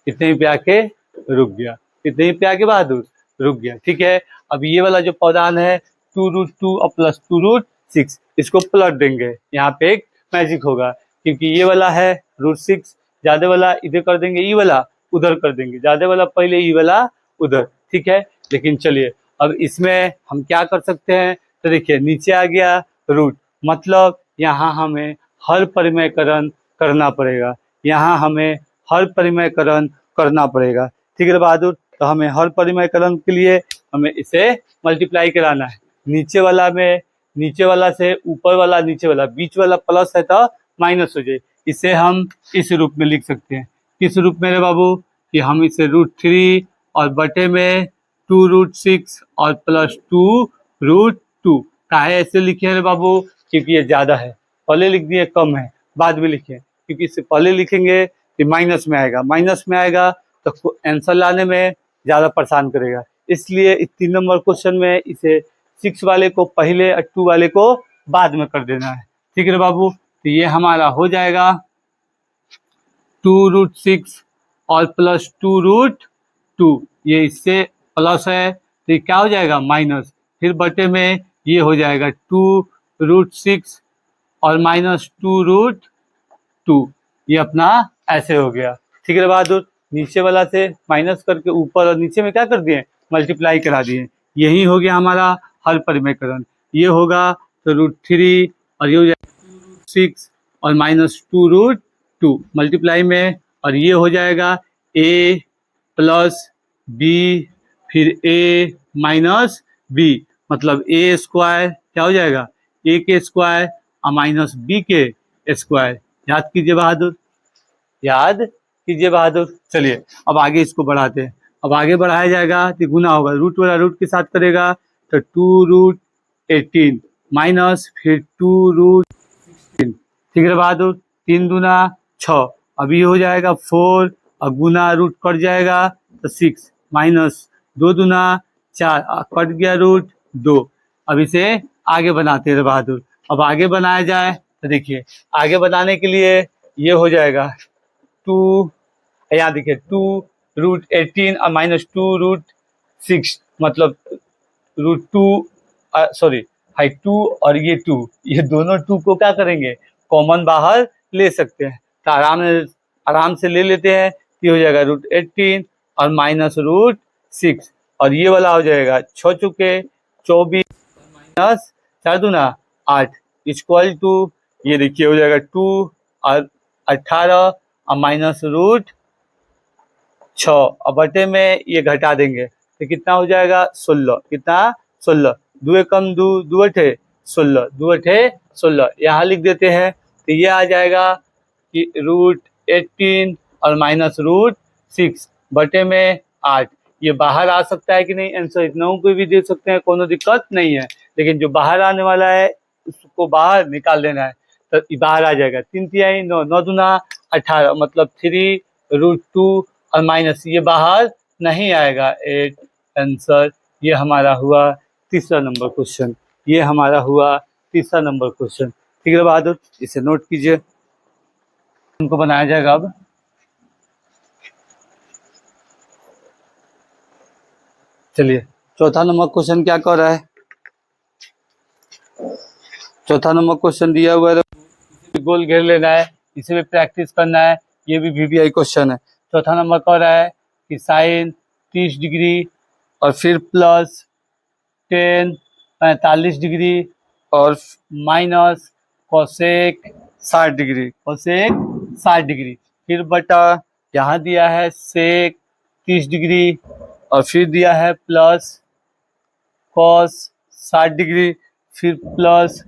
इतने पे आके रुक गया, इतने पे आके बहादुर रुक गया। ठीक है, अब ये वाला जो पौधान है 2√2 और प्लस 2√6, इसको पलट देंगे, यहाँ पे एक मैजिक होगा क्योंकि ये वाला है √6, ज्यादा वाला इधर कर देंगे, ई वाला उधर कर देंगे, ज्यादा वाला पहले, ई वाला उधर। ठीक है, लेकिन चलिए अब इसमें हम क्या कर सकते हैं, तो देखिए नीचे आ गया रूट, मतलब यहाँ हमें हर परिमयकरण करना पड़ेगा, यहाँ हमें हर परिमयकरण करना पड़ेगा। ठीक है बहादुर, तो हमें हर परिमयकरण के लिए हमें इसे मल्टीप्लाई कराना है, नीचे वाला में नीचे वाला से ऊपर वाला, नीचे वाला, बीच वाला प्लस है तो माइनस हो जाए, इसे हम इस रूप में लिख सकते हैं। किस रूप में रे बाबू, कि हम इसे √3 और बटे में 2√6 और +2√2 काहे ऐसे लिखे हैं बाबू, क्योंकि ये ज़्यादा है। पहले लिख दिए कम है, बाद में लिखे, क्योंकि इससे पहले लिखेंगे तो माइनस में आएगा, माइनस में आएगा तो आंसर लाने में ज़्यादा परेशान करेगा। इसलिए इस 3 नंबर क्वेश्चन में इसे 6 वाले को पहले और 2 वाले को बाद में कर देना है। ठीक है बाबू, तो ये हमारा हो जाएगा 2√6 और +2√2, ये इससे प्लस है तो ये क्या हो जाएगा माइनस, फिर बटे में ये हो जाएगा 2√6 और -2√2, ये अपना ऐसे हो गया। ठीक है बहादुर, नीचे वाला से माइनस करके ऊपर और नीचे में क्या कर दिए, मल्टीप्लाई करा दिए। यही हो गया हमारा हल परिमेयकरण। ये होगा तो √3 और ये हो जाएगा 6 और -2√2 मल्टीप्लाई में, और ये हो जाएगा a + b फिर a - b, मतलब a स्क्वायर क्या हो जाएगा, a के स्क्वायर और -b के स्क्वायर। याद कीजिए बहादुर, याद कीजिए बहादुर। चलिए अब आगे इसको बढ़ाते हैं। अब आगे बढ़ाया जाएगा तो गुना होगा, रूट वाला रूट के साथ करेगा तो 2√18 माइनस फिर 2√16। ठीक है बहादुर, 3 दूना 6, अभी हो जाएगा 4 और गुना रूट कट जाएगा तो 6 माइनस 2 दूना 4, कट गया रूट 2। अब इसे आगे बनाते हैं बहादुर। अब आगे बनाया जाए तो देखिए, आगे बनाने के लिए ये हो जाएगा 2, यहाँ देखिए 2√18 और -2√6, मतलब √2 सॉरी हाई 2 और ये 2, ये दोनों 2 को क्या करेंगे, कॉमन बाहर ले सकते हैं, तो आराम से ले लेते हैं। ये हो जाएगा √18 और -√6, और ये वाला हो जाएगा 6 चुके 24 माइनस 4 दूना 8 इक्वल टू, ये देखिए हो जाएगा 2 और 18 और -√6 और बटे में ये घटा देंगे तो कितना हो जाएगा 16, कितना 16, 2 कम 2, 2 अठे 16, 2 अठे 16, यहाँ लिख देते हैं तो ये आ जाएगा कि √18 और -√6 बटे में 8। ये बाहर आ सकता है कि नहीं, आंसर इतना को भी दे सकते हैं, कोनो दिक्कत नहीं है, लेकिन जो बाहर आने वाला है उसको बाहर निकाल देना है तो बाहर आ जाएगा 3 तिहाई 9, 9 दूना 18, मतलब 3√2 और माइनस ये बाहर नहीं आएगा 8 आंसर। ये हमारा हुआ तीसरा नंबर क्वेश्चन, ये हमारा हुआ तीसरा नंबर क्वेश्चन। ठीक है बहादुर, इसे नोट कीजिए, उनको बनाया जाएगा। अब चलिए चौथा नंबर क्वेश्चन क्या कह रहा है, चौथा नंबर क्वेश्चन दिया हुआ है, गोल घेर लेना है, इसे भी प्रैक्टिस करना है, ये भी VBI क्वेश्चन है। चौथा नंबर कह रहा है कि साइन 30 डिग्री और फिर प्लस 10 45 डिग्री और minus cosec 60 degree, cosec 60 degree, फिर बटा यहाँ दिया है सेक 30 डिग्री और फिर दिया है प्लस कॉस 60 डिग्री, फिर प्लस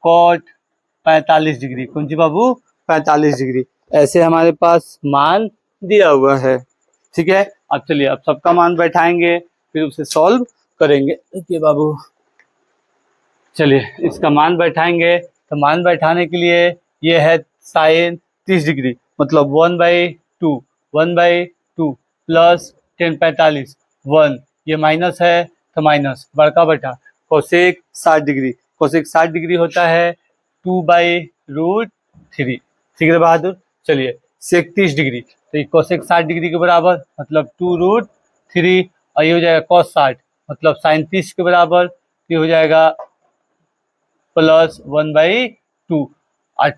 कॉट 45 डिग्री। कौन सी बाबू, 45 डिग्री। ऐसे हमारे पास मान दिया हुआ है। ठीक है, अब चलिए अब सबका मान बैठाएंगे फिर उसे सॉल्व करेंगे। देखिए बाबू, चलिए इसका मान बैठाएंगे, तो मान बैठाने के लिए ये है साइन 30 डिग्री, मतलब 1/2, 1/2 प्लस 10 45 1, ये माइनस है तो माइनस बड़का बटा कोसेक 60 डिग्री, कोसेक 60 डिग्री होता है 2/√3। ठीक है बहादुर, चलिए सेक 30 डिग्री, तो कोसेक 60 डिग्री के बराबर मतलब 2√3, और ये हो जाएगा कॉस 60 मतलब साइन 30 के बराबर, ये हो जाएगा प्लस 1/2, और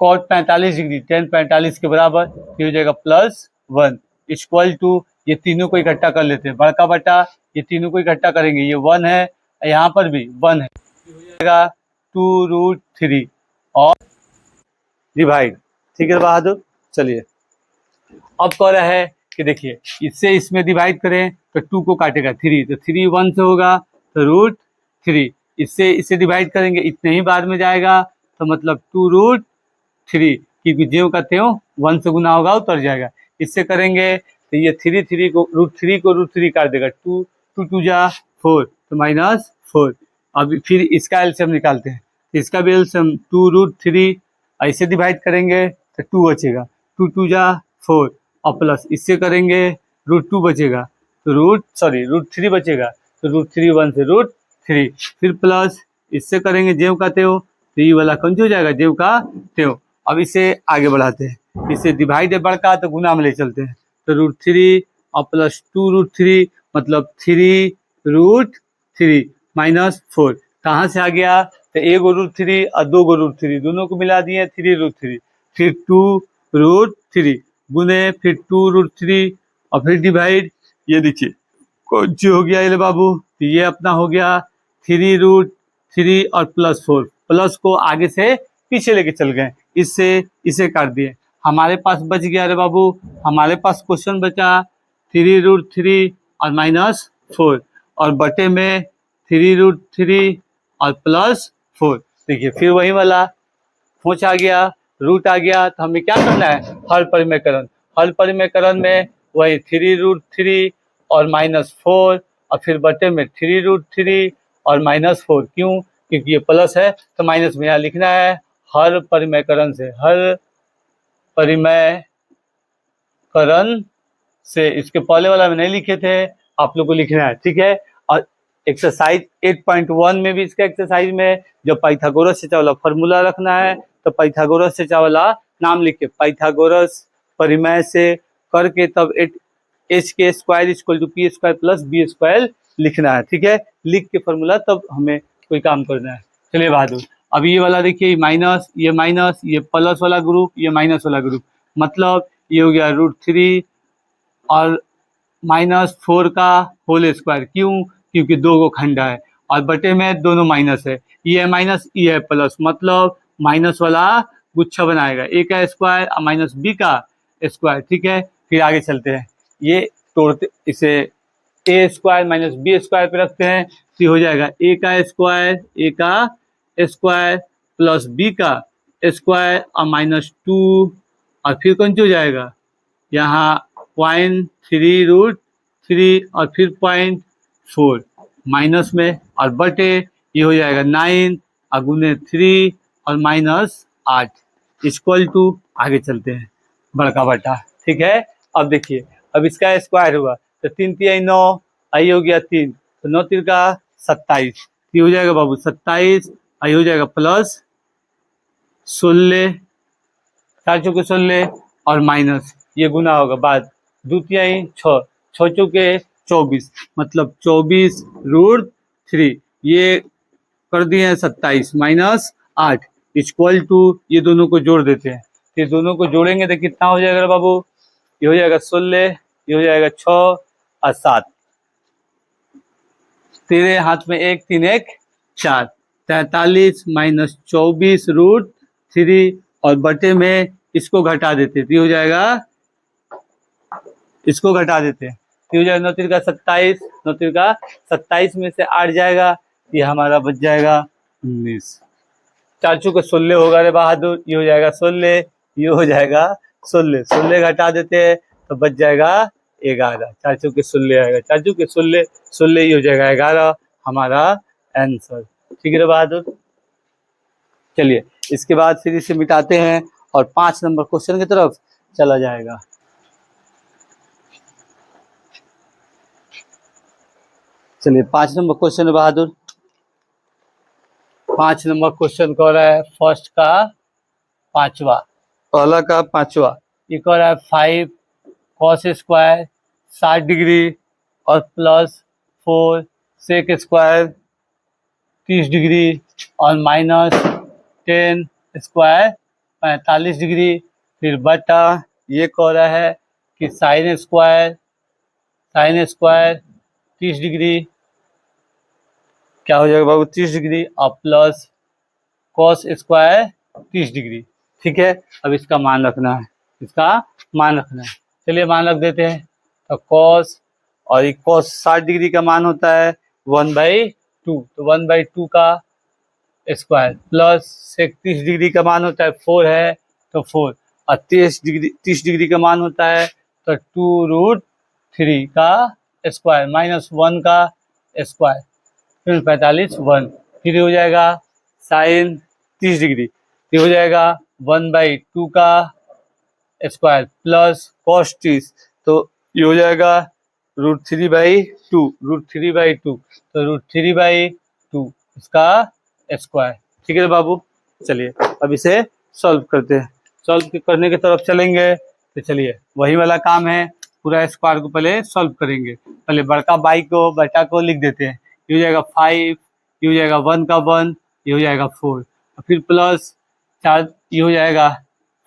कॉट 45 डिग्री 10 45 के बराबर, ये हो जाएगा +1 इक्वल टू, ये तीनों को इकट्ठा कर लेते हैं, बड़का बटा ये तीनों को इकट्ठा करेंगे, ये 1 है, यहाँ पर भी 1 है, ये हो जाएगा 2√3 और डिवाइड। ठीक है बहादुर, चलिए अब कह रहा है कि देखिए इससे इसमें डिवाइड करें तो 2 को काटेगा 3, तो 3 1 से होगा तो √3, इससे इसे डिवाइड करेंगे इतने ही बार में जाएगा तो मतलब 2√3, क्योंकि ज्यों का त्यों 1 से गुना होगा उतर जाएगा। इससे करेंगे तो ये 3 को √3 काट देगा, 2 जा 4 तो -4। अब फिर इसका एलसीएम निकालते हैं, इसका भी एलसीएम 2√3 ऐसे डिवाइड करेंगे तो 2 बचेगा, 2 जा 4 और प्लस इससे करेंगे √2 बचेगा, तो √3 बचेगा, तो √3 1 से √3, फिर प्लस इससे करेंगे जेव का त्यों, तो ये वाला कौन हो जाएगा, जेव का त्यों। अब इसे आगे बढ़ाते हैं, इसे डिवाइड है बड़का तो गुना में ले चलते हैं, तो √3 और प्लस 2√3 मतलब 3√3 -4 कहाँ से आ गया, तो 1 √3 और 2 √3 दोनों को मिला दिए 3√3, फिर 2√3 गुने, फिर 2√3 और फिर डिवाइड, ये देखिए कौन सी हो गया ये बाबू, तो ये अपना हो गया 3√3 और +4, प्लस को आगे से पीछे लेके चल गए, इससे इसे काट दिए, हमारे पास बच गया रे बाबू, हमारे पास क्वेश्चन बचा 3√3 और -4 और बटे में 3√3 और +4। देखिए फिर वही वाला सोच आ गया, रूट आ गया, तो हमें क्या करना है, हल परिमेयकरण। हल परिमेयकरण में वही 3√3 और -4 और फिर बटे में 3√3 और -4, क्यों, क्योंकि ये प्लस है तो माइनस में यहाँ लिखना है। हर परिमेयकरण से, हर परिमेयकरण से, इसके पहले वाला में नहीं लिखे थे, आप लोग को लिखना है, ठीक है। और एक्सरसाइज 8.1 में भी इसका एक्सरसाइज में जो पाइथागोरस से चावला फॉर्मूला रखना है, तो पाइथागोरस से चावला नाम लिख के पाइथागोरस परिमेय से करके तब h² = p² + b² लिखना है, ठीक है। लिख के फॉर्मूला तब हमें कोई काम करना है। चलिए बहादुर, अब ये वाला देखिए माइनस, ये प्लस वाला ग्रुप, ये माइनस वाला ग्रुप, मतलब ये हो गया √3 और -4 का होल स्क्वायर, क्यों, क्योंकि 2 को खंडा है और बटे में दोनों माइनस है, ये है माइनस, ये है प्लस, मतलब माइनस वाला गुच्छा बनाएगा, a का स्क्वायर और -b का स्क्वायर, ठीक है। फिर आगे चलते हैं, ये तोड़ते, इसे a² - b² पे रखते हैं, तो हो जाएगा a का स्क्वायर प्लस b का स्क्वायर और -2 और फिर कौन सी हो जाएगा, यहाँ 0.3√3 और फिर 0.4 माइनस में और बटे, ये हो जाएगा 9 और गुने 3 और -8 = आगे चलते हैं बड़का बटा, ठीक है। अब देखिए, अब इसका स्क्वायर हुआ तो 3 × 9, आई हो गया 3, तो 9 × 3 = 27, ये हो जाएगा बाबू 27, आई हो जाएगा प्लस 16, 4 × 16 और माइनस, ये गुना होगा बाद 2 × 6, 6 × 24 मतलब 24√3, ये कर दिए हैं 27 -8 = ये दोनों को जोड़ देते हैं, ये दोनों को जोड़ेंगे तो कितना हो जाएगा बाबू, ये हो जाएगा 16, ये हो जाएगा 6 और 7, तेरे हाथ में 1 3 1 4, 43 -24√3 और बटे में इसको घटा देते, तो हो जाएगा, इसको घटा देते हैं, तो हो जाएगा 9 × 3 = 27, 9 × 3 = 27 में से 8 जाएगा, ये हमारा बच जाएगा 19, 4 × 16 होगा रे बहादुर, ये हो जाएगा 16, ये हो जाएगा 16, 16 घटा देते हैं तो बच जाएगा 11, 4 × 16 आएगा, 4 × 16 16, ये हो जाएगा 11, हमारा आंसर, ठीक है रे बहादुर। चलिए इसके बाद फिर इसे मिटाते हैं और 5 नंबर क्वेश्चन की तरफ चला जाएगा। चलिए 5 नंबर क्वेश्चन बहादुर, 5 नंबर क्वेश्चन कह रहा है फर्स्ट का 5वां, पहला का 5वां, ये कह रहा है 5 cos² 60 डिग्री और +4 sec² 30 डिग्री और -10 स्क्वायर 45 डिग्री, फिर बटा ये कह रहा है कि sin² 30 डिग्री, क्या हो जाएगा बाबू 30 डिग्री और प्लस cos² 30 डिग्री, ठीक है। अब इसका मान रखना है, इसका मान रखना है, चलिए मान रख देते हैं, तो cos और cos 60 डिग्री का मान होता है 1/2, तो 1/2 का स्क्वायर प्लस sec 30 डिग्री का मान होता है 4 है तो 4 और 30 डिग्री का मान होता है तो 2√3 का स्क्वायर माइनस 1 का स्क्वायर, फिर 45 1, फिर हो जाएगा साइन 30 डिग्री, फिर हो जाएगा 1/2 का स्क्वायर प्लस कॉस 30, तो ये हो जाएगा √3/2, √3/2, तो √3/2 इसका स्क्वायर। ठीक है बाबू, चलिए अब इसे सॉल्व करते हैं। सॉल्व करने की तरफ चलेंगे तो चलिए वही वाला काम है, पूरा स्क्वायर को पहले सॉल्व करेंगे। पहले बड़का बाई को बटा को लिख देते हैं, ये हो जाएगा 5, ये हो जाएगा 1 का 1, ये हो जाएगा 4, फिर प्लस 4, ये हो जाएगा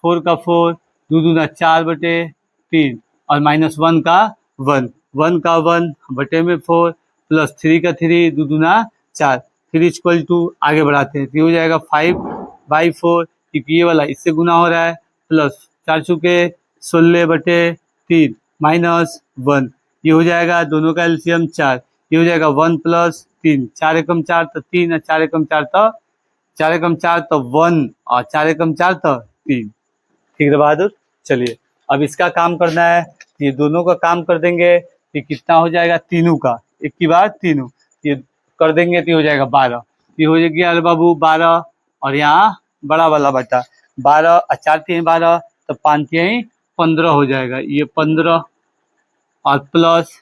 4 का 4, 2 दूना 4/3 और माइनस 1 का 1, 1 का 1 बटे में 4 प्लस 3 का 3, 2 दूना 4, फिर इक्वल टू आगे बढ़ाते हैं, तो ये हो जाएगा 5/4, क्योंकि ये वाला इससे गुना हो रहा है, प्लस 4 चुके 16/3 माइनस 1, ये हो जाएगा दोनों का एलसीएम 4, ये हो जाएगा 1 + 3, 4 एकम 4 तो 3 और 4 एकम 4 तो 4 एकम 4 तो 1 और 4 एकम 4 तो 3। ठीक है बहादुर, चलिए अब इसका काम करना है, ये दोनों का काम कर देंगे, ये कितना हो जाएगा तीनों का, एक की बार तीनों ये कर देंगे तो हो जाएगा 12, ये हो जाएगा अरे बाबू 12, और यहाँ बड़ा वाला बटा 12 और 4 3 12, तो 5 3 15 हो जाएगा, ये 15 और प्लस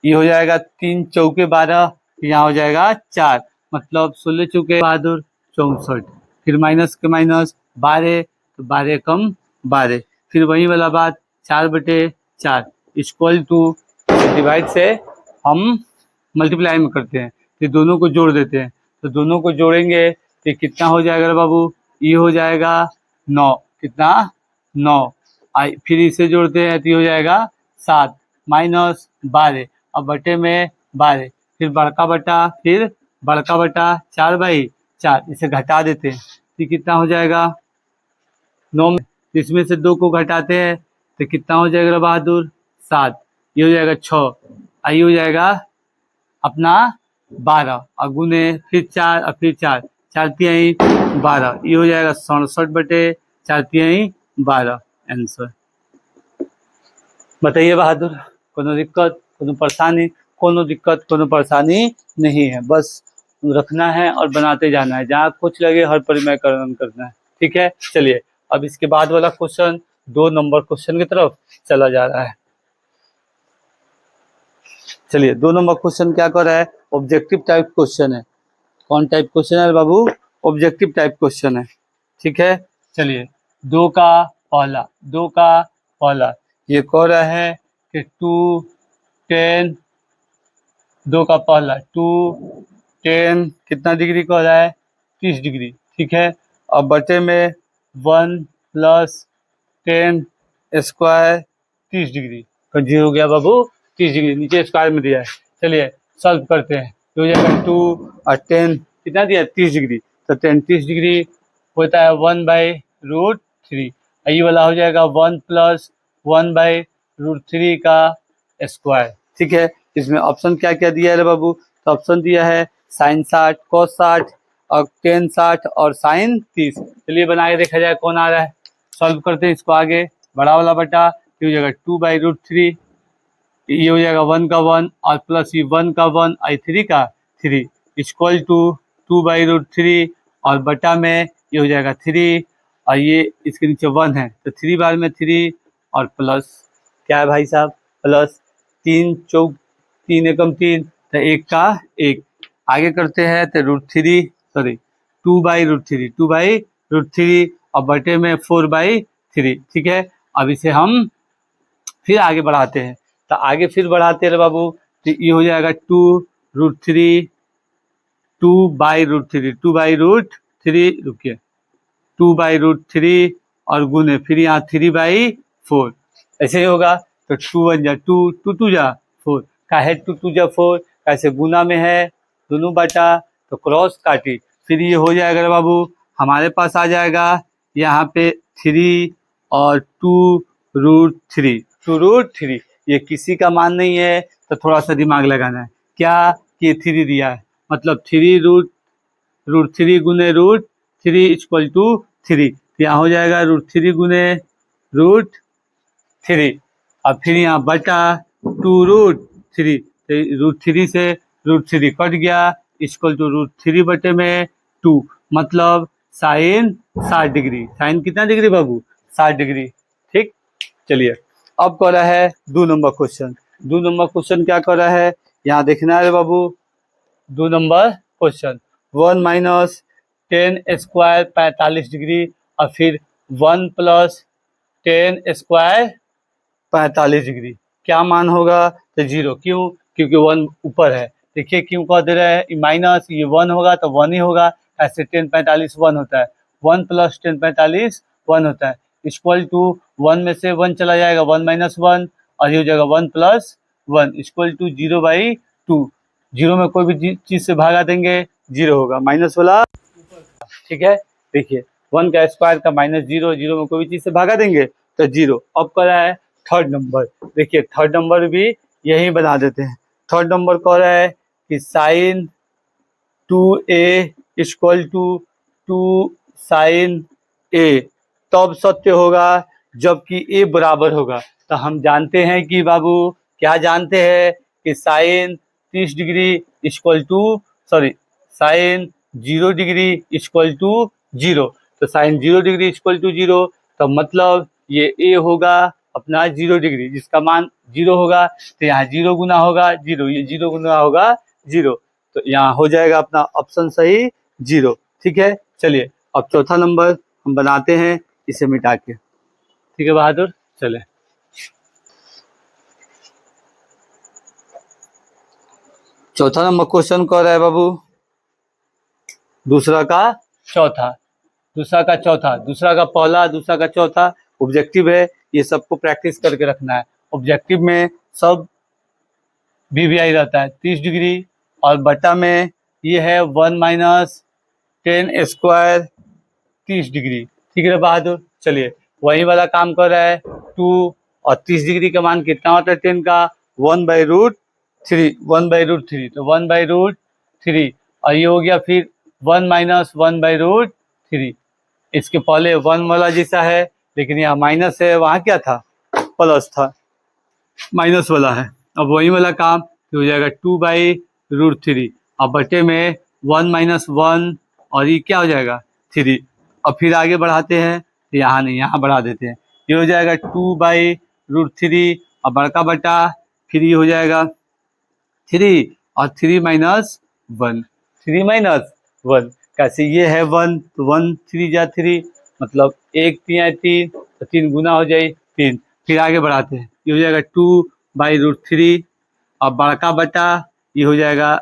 ये हो जाएगा 3 चौके 12, यहाँ हो जाएगा 4, मतलब 16 चौके बहादुर 64, फिर माइनस के माइनस 12, तो 12 कम 12, फिर वही वाला बात 4/4 इक्वल टू डिवाइड से हम मल्टीप्लाई में करते हैं, फिर दोनों को जोड़ देते हैं, तो दोनों को जोड़ेंगे तो कितना हो जाएगा बाबू, ये हो जाएगा 9, कितना 9, फिर इसे जोड़ते हैं तो ये हो जाएगा 7 माइनस 12 और बटे में 12, फिर बड़का बटा, फिर बड़का बटा 4/4, इसे घटा देते हैं तो कितना हो जाएगा 9, इसमें से 2 को घटाते हैं तो कितना हो जाएगा बहादुर 7, ये हो जाएगा 6, आई हो जाएगा अपना 12 और गुने फिर 4 और फिर 4, 4 तिहाई 12, ये हो जाएगा 67/4 तिहाई 12 आंसर। बताइए बहादुर, कोनो दिक्कत कोनो परेशानी? कोनो दिक्कत कोनो परेशानी नहीं है, बस रखना है और बनाते जाना है, जहाँ कुछ लगे हर परिमयकरण करना है। ठीक है, चलिए अब इसके बाद वाला क्वेश्चन 2 नंबर क्वेश्चन की तरफ चला जा रहा है। चलिए 2 नंबर क्वेश्चन क्या कर रहा है, ऑब्जेक्टिव टाइप क्वेश्चन है। कौन टाइप क्वेश्चन है बाबू, ऑब्जेक्टिव टाइप क्वेश्चन है। ठीक है, चलिए 2 का पहला ये कह रहा है कि 2 10, 2 का पहला 2 10 कितना डिग्री कह रहा है 30 डिग्री। ठीक है, अब बटे में 1 + 10 स्क्वायर 30 डिग्री, तो जी हो गया बाबू 30 डिग्री, नीचे स्क्वायर में दिया है। चलिए सॉल्व करते हैं, तो हो जाएगा 2 और 10 कितना दिया 30 डिग्री, तो 10 30 डिग्री होता है 1/√3, ये वाला हो जाएगा 1 + 1/√3 का स्क्वायर। ठीक है, इसमें ऑप्शन क्या क्या दिया है बाबू, तो ऑप्शन दिया है साइन 60, कॉस 60 और टेन 60 और साइन 30। चलिए बना के देखा जाए कौन आ रहा है, सॉल्व करते हैं इसको आगे, बड़ा वाला बटा ये हो जाएगा 2/√3, ये हो जाएगा 1 का 1 और प्लस ये 1 का 1 और 3 का 3 इक्वल टू 2/√3 और बटा में ये हो जाएगा 3 और ये इसके नीचे 1 है, तो 3 बार में 3 और प्लस क्या है भाई साहब प्लस 3 चौक 3 एकम 3, तो 1 का 1, आगे करते हैं तो √3 2/√3 और बटे में 4/3। ठीक है, अब इसे हम फिर आगे बढ़ाते हैं, तो आगे फिर बढ़ाते हैं बाबू, तो ये हो जाएगा 2√3 2/√3 रुकिए 2/√3 और गुने फिर यहाँ 3/4, ऐसे ही होगा, तो 2 1 जा 2 2 2 जा 4, काहे 2 2 जा 4, कैसे गुना में है दोनों बटा, तो क्रॉस काटी, फिर ये हो जाएगा बाबू हमारे पास आ जाएगा यहाँ पे 3 और 2√3 ये किसी का मान नहीं है, तो थोड़ा सा दिमाग लगाना है, क्या कि 3 दिया है, मतलब 3√3 गुने √3 इक्वल टू 3, यहाँ हो जाएगा √3 गुने √3, अब फिर यहाँ बटा 2√3, तो √3 से √3 कट गया, इक्वल टू √3 बटे में 2, मतलब साइन 60 डिग्री। साइन कितना डिग्री बाबू? 60 डिग्री। ठीक, चलिए अब कर रहा है 2 नंबर क्वेश्चन। 2 नंबर क्वेश्चन क्या कर रहा है, यहाँ देखना है बाबू। 2 number question 1 minus 10 square 45 degree, और फिर 1 प्लस 10 स्क्वायर 45 डिग्री, क्या मान होगा? तो 0। क्यों? क्योंकि 1 ऊपर है। देखिए क्यों कह दे रहे हैं माइनस, ये 1 होगा तो 1 ही होगा, ऐसे 10 45 1 होता है, 1 प्लस 10 45 1 होता है, इक्वल टू 1 में से 1 चला जाएगा, 1 माइनस 1, और ये हो जाएगा 1 प्लस 1 इक्वल टू 0/2। 0 में कोई भी चीज से भागा देंगे 0 होगा, माइनस वाला। ठीक है, देखिए 1 का स्क्वायर का माइनस 0, 0 में कोई भी चीज से भागा देंगे तो 0। अब कर रहा है थर्ड नंबर। देखिए थर्ड नंबर भी यही बना देते हैं। थर्ड नंबर कह रहा है कि sine 2a equal to 2 sine a, तब सत्य होगा जबकि a बराबर होगा। तो हम जानते हैं कि बाबू, क्या जानते हैं कि sine 30 degree equal to sine 0 degree equal to 0। तो साइन 0 डिग्री इक्वल टू 0, तो मतलब ये a होगा अपना 0 डिग्री, जिसका मान 0 होगा, तो यहाँ 0 गुना होगा 0, ये 0 गुना होगा 0, तो यहाँ हो जाएगा अपना ऑप्शन सही 0। ठीक है, चलिए अब चौथा नंबर हम बनाते हैं इसे मिटा के। ठीक है बहादुर, चले। चौथा नंबर क्वेश्चन कह रहा है बाबू, दूसरा का चौथा, दूसरा का चौथा, दूसरा का पहला, दूसरा का चौथा ऑब्जेक्टिव है, ये सबको प्रैक्टिस करके रखना है। ऑब्जेक्टिव में सब वीवीआई रहता है 30 डिग्री, और बटा में ये है 1 माइनस 10 स्क्वायर 30 डिग्री। ठीक है बहादुर, चलिए वही वाला काम कर रहा है 2, और 30 डिग्री का मान कितना होता है 10 का? 1/√3, 1/√3, तो 1/√3, और ये हो गया फिर 1 माइनस 1/√3। इसके पहले 1 वाला जैसा है, लेकिन यहाँ माइनस है, वहाँ क्या था? प्लस था, माइनस वाला है। अब वही वाला काम हो जाएगा 2/√3, अब बटे में 1 माइनस 1, और ये क्या हो जाएगा 3। अब फिर आगे बढ़ाते हैं, तो यहाँ नहीं, यहाँ बढ़ा देते हैं, ये हो जाएगा 2/√3, और बड़का बटा फिर ये हो जाएगा 3, और 3 माइनस 1, 3 माइनस 1, कैसे? ये है 1, तो 1 3 जा 3, मतलब 1 3 3, तो 3 गुना हो जाए 3। फिर आगे बढ़ाते हैं, ये हो जाएगा 2/√3, और बड़का बटा ये हो जाएगा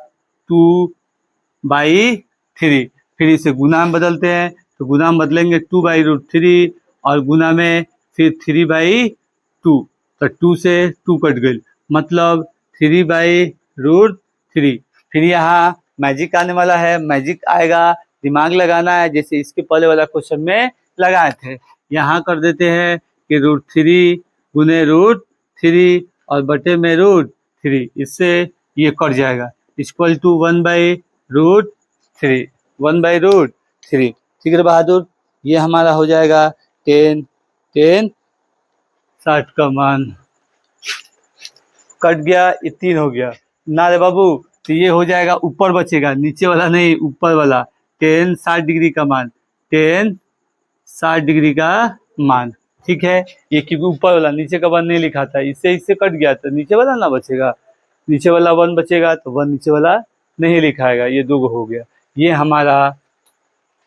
2/3। फिर इसे गुना में बदलते हैं, तो गुना में बदलेंगे 2/√3, और गुना में फिर 3/2, तो 2 से 2 कट गई, मतलब 3/√3। फिर यहाँ मैजिक आने वाला है, मैजिक आएगा, दिमाग लगाना है, जैसे इसके पहले वाला क्वेश्चन में लगाए थे। यहाँ कर देते हैं कि √3 गुने √3 और बटे में √3, इससे ये कट जाएगा, इक्वल टू 1/√3, 1/√3। ठीक है बहादुर, ये हमारा हो जाएगा 10 10 60 का मान कट गया, ये 3 हो गया ना रे बाबू, तो ये हो जाएगा, ऊपर बचेगा, नीचे वाला नहीं, ऊपर वाला 10 60 डिग्री का मान, 10 60 डिग्री का मान। ठीक है, ये क्योंकि ऊपर वाला, नीचे का 1 नहीं लिखा था, इससे कट गया, तो नीचे वाला ना बचेगा, नीचे वाला 1 बचेगा, तो 1 नीचे वाला नहीं लिखाएगा, ये 2 हो गया। ये हमारा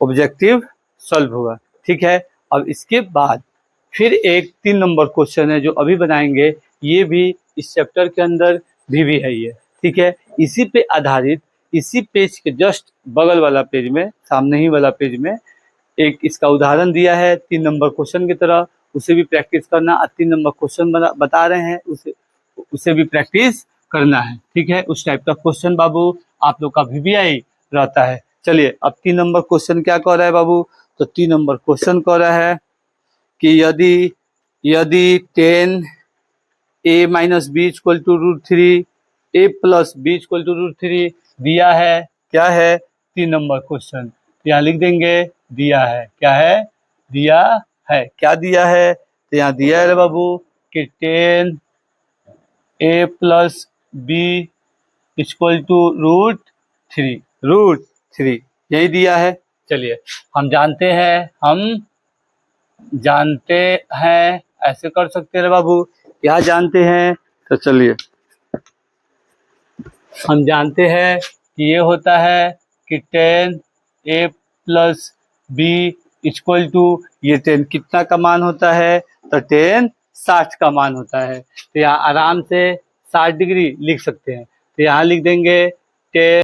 ऑब्जेक्टिव सॉल्व हुआ। ठीक है, अब इसके बाद फिर एक 3 नंबर क्वेश्चन है जो अभी बनाएंगे, ये भी इस चैप्टर के अंदर भी है ये। ठीक है, इसी पे आधारित, इसी पेज के जस्ट बगल वाला पेज में, सामने ही वाला पेज में एक इसका उदाहरण दिया है 3 नंबर क्वेश्चन की तरह, उसे भी प्रैक्टिस करना। 3 नंबर क्वेश्चन बता रहे हैं, उसे भी प्रैक्टिस करना है। ठीक है, उस टाइप का क्वेश्चन बाबू आप लोग का वीवीआई रहता है। चलिए अब 3 नंबर क्वेश्चन क्या कह रहा है बाबू, तो 3 नंबर क्वेश्चन कह रहा है कि यदि 10a minus b equal to √3, a plus b equal to √3 दिया है, क्या है 3 नंबर क्वेश्चन, यहाँ लिख देंगे दिया है, क्या है? दिया है, क्या दिया है? तो यहाँ दिया है बाबू कि 10 a plus b equal to root three यही दिया है। चलिए हम जानते हैं ऐसे कर सकते हैं बाबू, क्या जानते हैं, तो चलिए हम जानते हैं कि ये होता है कि 10 a plus b equal to, ये 10 कितना का मान होता है, तो 10 60 का मान होता है। तो यहाँ आराम से 60 डिग्री लिख सकते हैं, तो यहाँ लिख देंगे 10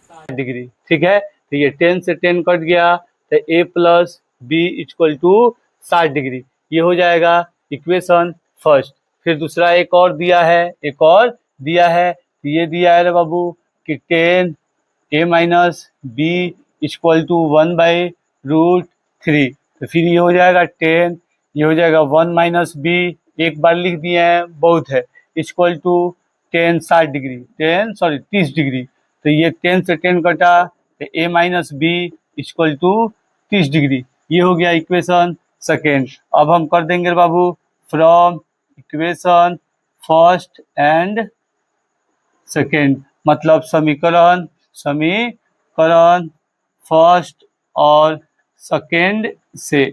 60 डिग्री, ठीक है। तो ये 10 से 10 कट गया, तो a plus b equal to 60 degree, ये हो जाएगा इक्वेशन फर्स्ट। फिर दूसरा एक और दिया है, तो ये दिया है रे बाबू कि 10 ए माइनस बी इक्वल टू 1/√3। तो फिर ये हो जाएगा 10, ये हो जाएगा 1 माइनस बी, एक बार लिख दिए हैं बहुत है, इक्वल टू 10 30 डिग्री। तो ये 10 से 10 कटा, तो a minus b equal to 30 degree, ये हो गया इक्वेशन सेकेंड। अब हम कर देंगे बाबू from equation first and second, मतलब समीकरण फर्स्ट और सेकेंड से,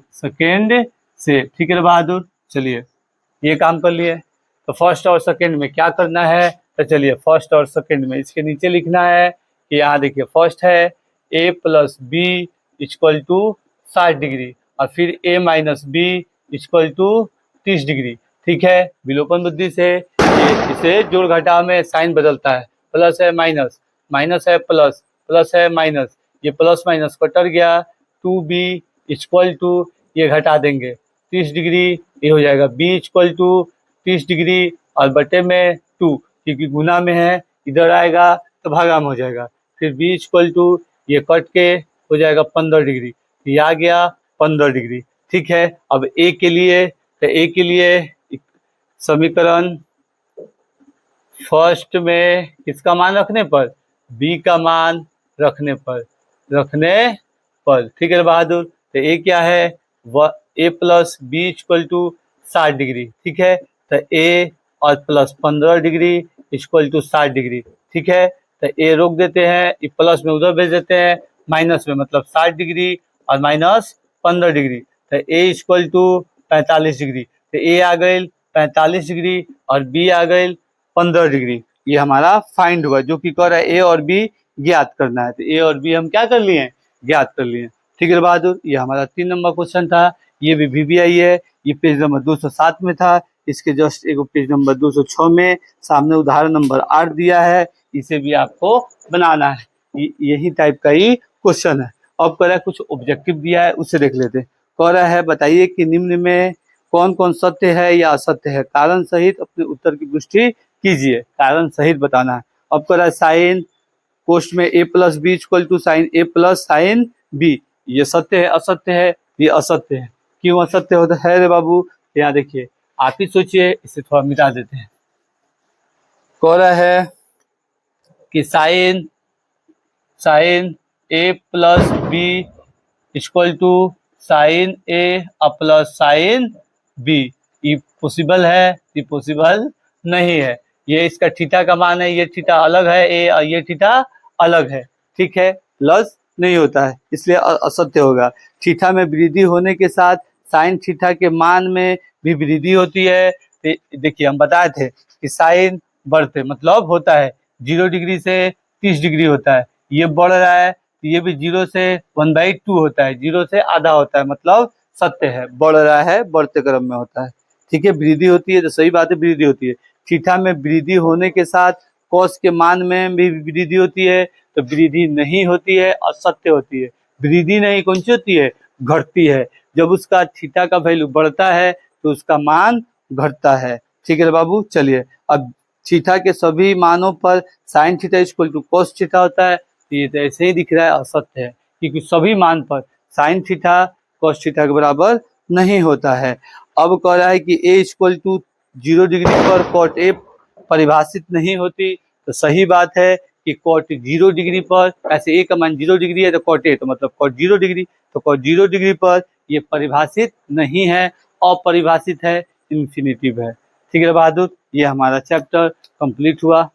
ठीक है बहादुर। चलिए ये काम कर लिए, तो फर्स्ट और सेकेंड में क्या करना है, तो चलिए फर्स्ट और सेकेंड में इसके नीचे लिखना है कि यहाँ देखिए फर्स्ट है a plus b equal to 60 degree, और फिर a minus b equal to 30 degree, ठीक है। विलोपन बुद्धि से इसे जोड़ घटाव में साइन बदलता है, प्लस है माइनस, माइनस है प्लस, प्लस है माइनस, ये प्लस माइनस कटर गया, 2b इक्वल टू, ये घटा देंगे 30 डिग्री, ये हो जाएगा b इक्वल टू 30 डिग्री और बटे में 2, क्योंकि गुना में है, इधर आएगा तो भागा में हो जाएगा। फिर b इक्वल टू, ये कट के हो जाएगा 15 डिग्री, ये आ गया 15 डिग्री, ठीक है। अब a के लिए, तो a के लिए समीकरण फर्स्ट में किसका मान रखने पर, b का मान रखने पर, ठीक है बहादुर। तो a क्या है, a plus b equal to 60 degree, ठीक है। तो a और plus 15 degree equal to 60 degree, ठीक है। तो a रोक देते हैं, ये प्लस में उधर भेज देते हैं माइनस में, मतलब 60 डिग्री और माइनस 15 डिग्री, तो a इक्वल टू 45 डिग्री। तो a आ गई 45 डिग्री और b आ गई 15 डिग्री, ये हमारा फाइंड हुआ, जो कि कह रहा है a और b ज्ञात करना है। तो a और b हम क्या कर लिए, ज्ञात कर लिए, ठीक है बहादुर। ये हमारा 3 नंबर क्वेश्चन था, ये भी VBI है, ये पेज नंबर 207 में था, इसके जस्ट एक पेज नंबर 206 में सामने उदाहरण नंबर 8 दिया है, इसे भी आपको बनाना है, यही टाइप का ही क्वेश्चन है। अब कह रहा है कुछ ऑब्जेक्टिव दिया है, उससे देख लेते हैं। कह रहा है बताइए कि निम्न में कौन कौन सत्य है या असत्य है, कारण सहित अपने उत्तर की पुष्टि कीजिए, कारण सहित बताना है। अब कह रहा है साइन कोष्ट में a plus b equal to sine a plus sine b, ये सत्य है असत्य है, ये असत्य है। क्यों असत्य होता है रे बाबू, यहाँ देखिए आप ही सोचिए, इसे थोड़ा मिटा देते हैं। कह रहा है कि sine a plus b equal to sine a plus sine b, ये पॉसिबल है, ये पॉसिबल नहीं है। ये इसका थीटा का मान है, ये थीटा अलग है ए और ये थीटा अलग है, ठीक है, प्लस नहीं होता है, इसलिए असत्य होगा। थीटा में वृद्धि होने के साथ साइन थीटा के मान में भी वृद्धि होती है। देखिए हम बताए थे कि साइन बढ़ते मतलब होता है 0 डिग्री से 30 डिग्री होता है, ये बढ़ रहा है, ये भी 0 से 1/2 होता है, 0 से आधा होता है, मतलब सत्य है, बढ़ रहा है, बढ़ते क्रम में होता है, ठीक है। वृद्धि होती है तो सही बात है, वृद्धि होती है। थीटा में वृद्धि होने के साथ कॉस के मान में भी वृद्धि होती है, तो वृद्धि नहीं होती है, असत्य होती है। वृद्धि नहीं कौन सी होती है, घटती है। जब उसका थीटा का वैल्यू बढ़ता है तो उसका मान घटता है, ठीक है बाबू। चलिए अब थीटा के सभी मानों पर sine theta equal to cos theta होता है, तो ये तो ऐसे ही दिख रहा है असत्य है, क्योंकि सभी मान पर साइन थीटा कॉस थीटा के बराबर नहीं होता है। अब कह रहा है कि a इक्वल टू 0 डिग्री पर कॉट ए परिभाषित नहीं होती, तो सही बात है कि कॉट 0 डिग्री पर, ऐसे a का मान 0 डिग्री है तो कॉट ए, तो मतलब कॉट 0 डिग्री, तो कॉट 0 डिग्री पर ये परिभाषित नहीं है, अपरिभाषित है, इन्फिनिटिव है। ठीक है बहादुर, ये हमारा चैप्टर कंप्लीट हुआ।